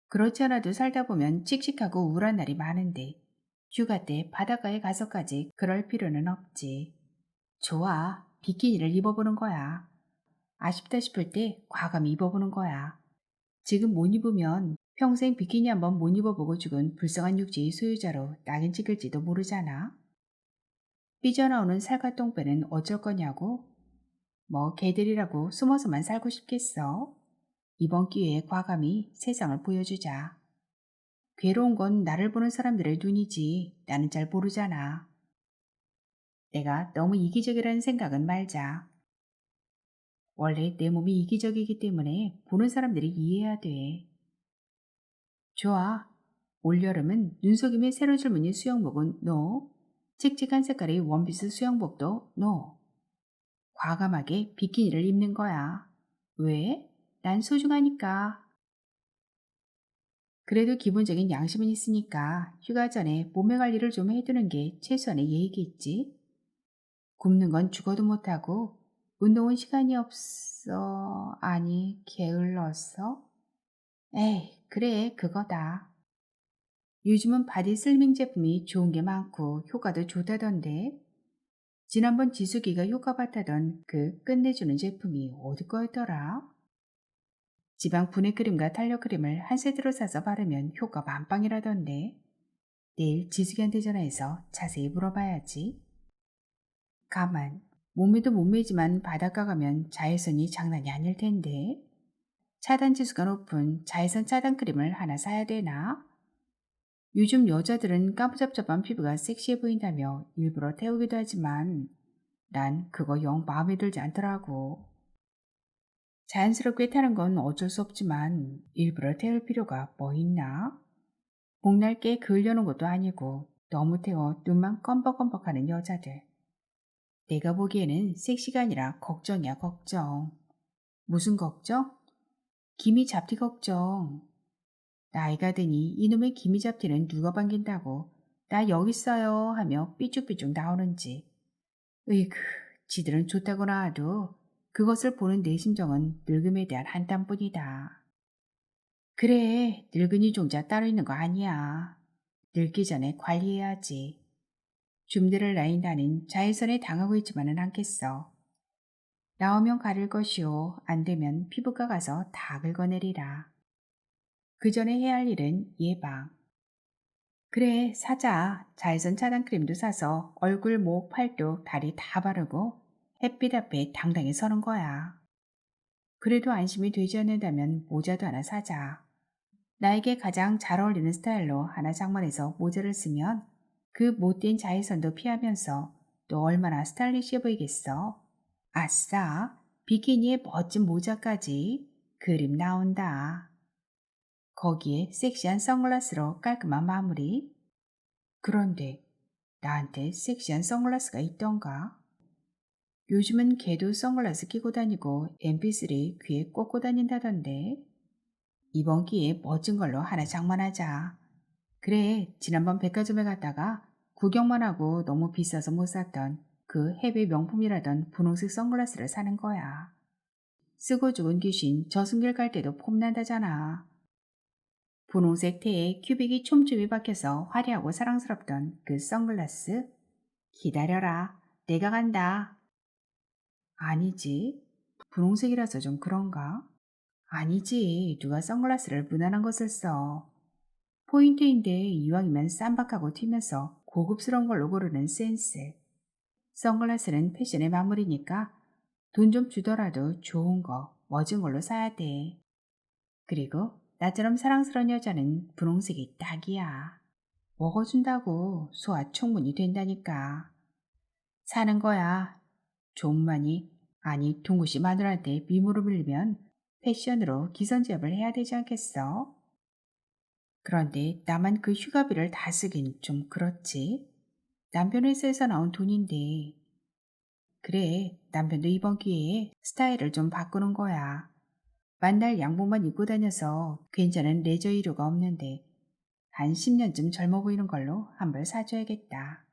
그렇지 않아도 살다 보면 칙칙하고 우울한 날이 많은데 휴가 때 바닷가에 가서까지 그럴 필요는 없지. 좋아. 비키니를 입어보는 거야. 아쉽다 싶을 때 과감히 입어보는 거야. 지금 못 입으면 평생 비키니 한번 못 입어보고 죽은 불쌍한 육지의 소유자로 낙인 찍을지도 모르잖아. 삐져나오는 살갗 똥배는 어쩔 거냐고? 뭐 개들이라고 숨어서만 살고 싶겠어? 이번 기회에 과감히 세상을 보여주자. 괴로운 건 나를 보는 사람들의 눈이지 나는 잘 모르잖아. 내가 너무 이기적이라는 생각은 말자. 원래 내 몸이 이기적이기 때문에 보는 사람들이 이해해야 돼. 좋아. 올여름은 눈속임에 새로 줄무늬 수영복은 NO. 칙칙한 색깔의 원피스 수영복도 NO. 과감하게 비키니를 입는 거야. 왜? 난 소중하니까. 그래도 기본적인 양심은 있으니까 휴가 전에 몸매 관리를 좀 해두는 게 최소한의 예의겠지. 굶는 건 죽어도 못하고 운동은 시간이 없어. 아니 게을러서? 에이 그래 그거다. 요즘은 바디 슬밍 제품이 좋은 게 많고 효과도 좋다던데. 지난번 지수기가 효과받다던 그 끝내주는 제품이 어디 거였더라? 지방 분해 크림과 탄력 크림을 한 세트로 사서 바르면 효과 만빵이라던데. 내일 지수기한테 전화해서 자세히 물어봐야지. 가만, 몸매도 몸매지만 바닷가 가면 자외선이 장난이 아닐 텐데. 차단 지수가 높은 자외선 차단 크림을 하나 사야 되나? 요즘 여자들은 까무잡잡한 피부가 섹시해 보인다며 일부러 태우기도 하지만 난 그거 영 마음에 들지 않더라고. 자연스럽게 타는 건 어쩔 수 없지만 일부러 태울 필요가 뭐 있나? 목날개 그으려는 것도 아니고 너무 태워 눈만 껌벅껌벅하는 여자들. 내가 보기에는 섹시가 아니라 걱정이야, 걱정. 무슨 걱정? 기미 잡티 걱정. 나이가 드니 이놈의 기미 잡티는 누가 반긴다고 나 여기 있어요 하며 삐죽삐죽 나오는지. 으이그, 지들은 좋다고 나와도 그것을 보는 내 심정은 늙음에 대한 한탄뿐이다. 그래, 늙은이 종자 따로 있는 거 아니야. 늙기 전에 관리해야지. 줌들을 나인 나는 자외선에 당하고 있지만은 않겠어. 나오면 가릴 것이오. 안 되면 피부과 가서 다 긁어내리라. 그 전에 해야 할 일은 예방. 그래, 사자. 자외선 차단 크림도 사서 얼굴, 목, 팔뚝, 다리 다 바르고 햇빛 앞에 당당히 서는 거야. 그래도 안심이 되지 않는다면 모자도 하나 사자. 나에게 가장 잘 어울리는 스타일로 하나 장만해서 모자를 쓰면 그 못된 자외선도 피하면서 또 얼마나 스타일리시해 보이겠어. 아싸, 비키니에 멋진 모자까지 그림 나온다. 거기에 섹시한 선글라스로 깔끔한 마무리. 그런데 나한테 섹시한 선글라스가 있던가? 요즘은 걔도 선글라스 끼고 다니고 MP3 귀에 꽂고 다닌다던데. 이번 기회에 멋진 걸로 하나 장만하자. 그래, 지난번 백화점에 갔다가 구경만 하고 너무 비싸서 못 샀던 그 해외 명품이라던 분홍색 선글라스를 사는 거야. 쓰고 죽은 귀신 저승길 갈 때도 폼난다잖아. 분홍색 테에 큐빅이 촘촘히 박혀서 화려하고 사랑스럽던 그 선글라스. 기다려라. 내가 간다. 아니지. 분홍색이라서 좀 그런가? 아니지. 누가 선글라스를 무난한 것을 써. 포인트인데 이왕이면 쌈박하고 튀면서 고급스러운 걸로 고르는 센스. 선글라스는 패션의 마무리니까 돈 좀 주더라도 좋은 거, 멋진 걸로 사야 돼. 그리고 나처럼 사랑스러운 여자는 분홍색이 딱이야. 먹어준다고 소화 충분히 된다니까. 사는 거야. 좀만이 아니 동구씨 마누라한테 미모를 물리면 패션으로 기선제압을 해야 되지 않겠어? 그런데 나만 그 휴가비를 다 쓰긴 좀 그렇지. 남편 회사에서 나온 돈인데. 그래, 남편도 이번 기회에 스타일을 좀 바꾸는 거야. 만날 양복만 입고 다녀서 괜찮은 레저 이료가 없는데 한 10년쯤 젊어 보이는 걸로 한 벌 사줘야겠다.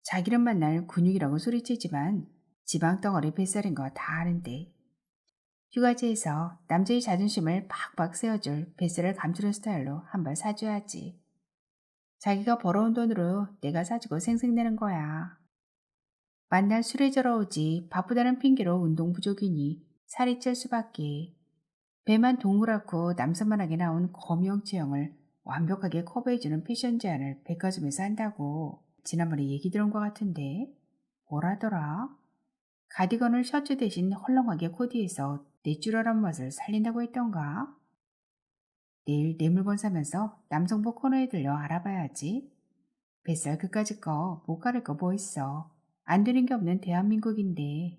자기는 만날 근육이라고 소리치지만 지방 덩어리 뱃살인 거 다 아는데. 휴가지에서 남자의 자존심을 팍팍 세워줄 뱃살을 감추는 스타일로 한 벌 사줘야지. 자기가 벌어온 돈으로 내가 사주고 생색내는 거야. 만날 술에 절어오지 바쁘다는 핑계로 운동 부족이니 살이 찔 수밖에. 배만 동그랗고 남성만하게 나온 검형 체형을 완벽하게 커버해주는 패션 제안을 백화점에서 한다고 지난번에 얘기 들은 것 같은데 뭐라더라? 가디건을 셔츠 대신 헐렁하게 코디해서 내추럴한 맛을 살린다고 했던가? 내일 내 물건 사면서 남성복 코너에 들려 알아봐야지. 뱃살 그까짓 거 못 가릴 거 뭐 있어. 안 되는 게 없는 대한민국인데.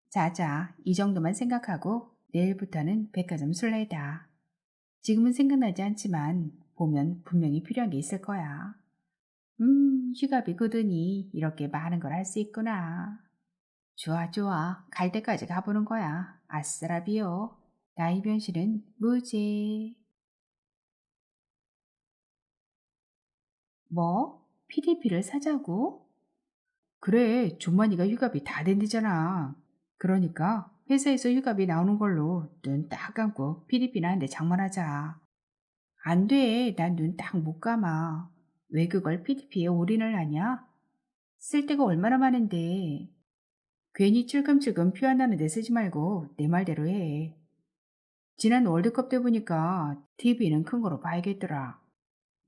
자자, 이 정도만 생각하고 내일부터는 백화점 술래다. 지금은 생각나지 않지만 보면 분명히 필요한 게 있을 거야. 휴가비 굳으니 이렇게 많은 걸 할 수 있구나. 좋아, 좋아. 갈 때까지 가보는 거야. 아싸라비요. 나이 변신은 무죄. 뭐? PDP를 사자고? 그래, 존만이가 휴가비 다 댄대잖아. 그러니까 회사에서 휴가비 나오는 걸로 눈 딱 감고 PDP나 한 대 장만하자. 안 돼, 난 눈 딱 못 감아. 왜 그걸 PDP에 올인을 하냐? 쓸 데가 얼마나 많은데. 괜히 찔끔찔끔 피 안 나는데 쓰지 말고 내 말대로 해. 지난 월드컵 때 보니까 TV는 큰 거로 봐야겠더라.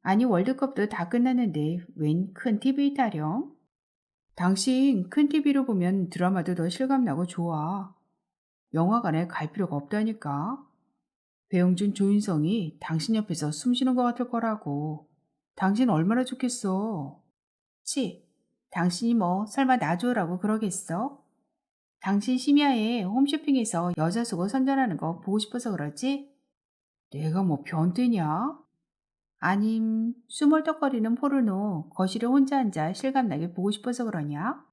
아니 월드컵도 다 끝났는데 웬 큰 TV 타령? 당신 큰 TV로 보면 드라마도 더 실감나고 좋아. 영화관에 갈 필요가 없다니까. 배용준 조인성이 당신 옆에서 숨 쉬는 것 같을 거라고. 당신 얼마나 좋겠어. 치, 당신이 뭐 설마 나 좋으라고 그러겠어? 당신 심야에 홈쇼핑에서 여자 속옷 선전하는 거 보고 싶어서 그러지? 내가 뭐 변태냐? 아님 수몰떡거리는 포르노 거실에 혼자 앉아 실감나게 보고 싶어서 그러냐?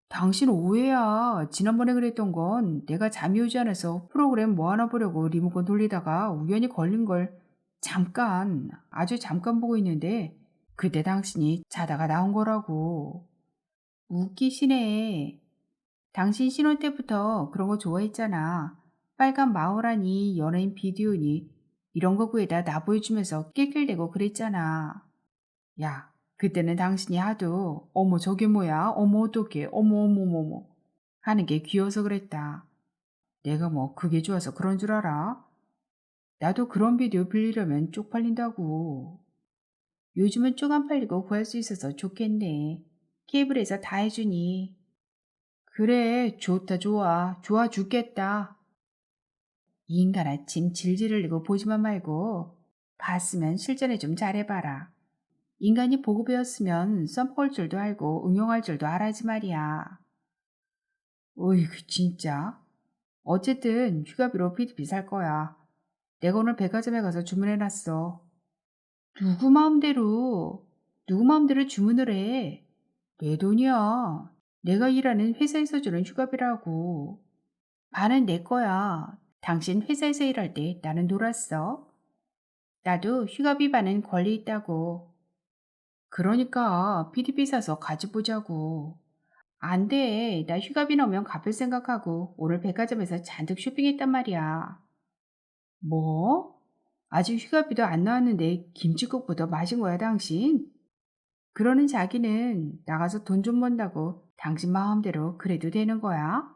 당신 오해야. 지난번에 그랬던 건 내가 잠이 오지 않아서 프로그램 뭐 하나 보려고 리모컨 돌리다가 우연히 걸린 걸 잠깐, 아주 잠깐 보고 있는데 그때 당신이 자다가 나온 거라고. 웃기시네. 당신 신혼 때부터 그런 거 좋아했잖아. 빨간 마호라니 연예인 비디오니 이런 거 구해다 나 보여주면서 낄낄대고 그랬잖아. 야, 그때는 당신이 하도 어머 저게 뭐야? 어머 어떡해? 어머 어머 어머 어머 하는 게 귀여워서 그랬다. 내가 뭐 그게 좋아서 그런 줄 알아? 나도 그런 비디오 빌리려면 쪽팔린다고. 요즘은 쪽 안 팔리고 구할 수 있어서 좋겠네. 케이블에서 다 해주니. 그래, 좋다 좋아. 좋아 죽겠다. 이 인간아 짐 질질 흘리고 보지만 말고 봤으면 실전에 좀 잘해봐라. 인간이 보고 배웠으면 써먹을 줄도 알고 응용할 줄도 알아야지 말이야. 어이구 진짜. 어쨌든 휴가비로 PDP 살 거야. 내가 오늘 백화점에 가서 주문해놨어. 누구 마음대로 누구 마음대로 주문을 해. 내 돈이야. 내가 일하는 회사에서 주는 휴가비라고. 반은 내 거야. 당신 회사에서 일할 때 나는 놀았어. 나도 휴가비 반은 권리 있다고. 그러니까 PDP 사서 가져보자고. 안 돼. 나 휴가비 나오면 갚을 생각하고 오늘 백화점에서 잔뜩 쇼핑했단 말이야. 뭐? 아직 휴가비도 안 나왔는데 김치국부터 마신 거야, 당신? 그러는 자기는 나가서 돈 좀 번다고 당신 마음대로 그래도 되는 거야?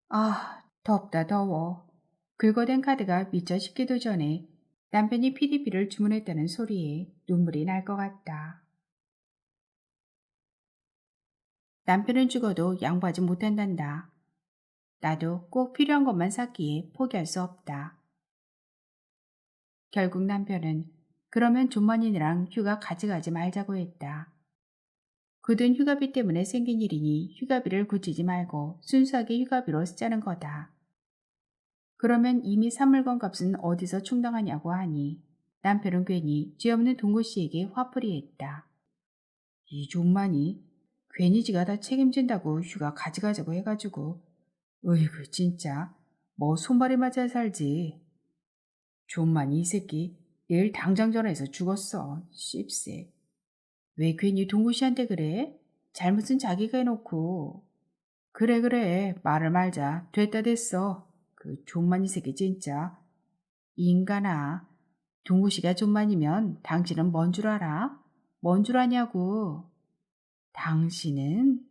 아, 덥다, 더워. 긁어댄 카드가 미쳐 식기도 전에 남편이 PDP를 주문했다는 소리에 눈물이 날 것 같다. 남편은 죽어도 양보하지 못한단다. 나도 꼭 필요한 것만 샀기에 포기할 수 없다. 결국 남편은 그러면 존만이랑 휴가 가져가지 말자고 했다. 굳은 휴가비 때문에 생긴 일이니 휴가비를 굳히지 말고 순수하게 휴가비로 쓰자는 거다. 그러면 이미 산 물건 값은 어디서 충당하냐고 하니 남편은 괜히 죄 없는 동구 씨에게 화풀이했다. 이 존만이 괜히 지가 다 책임진다고 휴가 가져가자고 해가지고 으이구 진짜 뭐 손발이 맞아야 살지. 존만이 이 새끼 내일 당장 전화해서 죽었어. 씹새. 왜 괜히 동구 씨한테 그래? 잘못은 자기가 해놓고. 그래 그래 말을 말자. 됐다 됐어. 그 존만이 새끼 진짜. 이 인간아. 동구 씨가 존만이면 당신은 뭔 줄 알아? 뭔 줄 아냐고. 당신은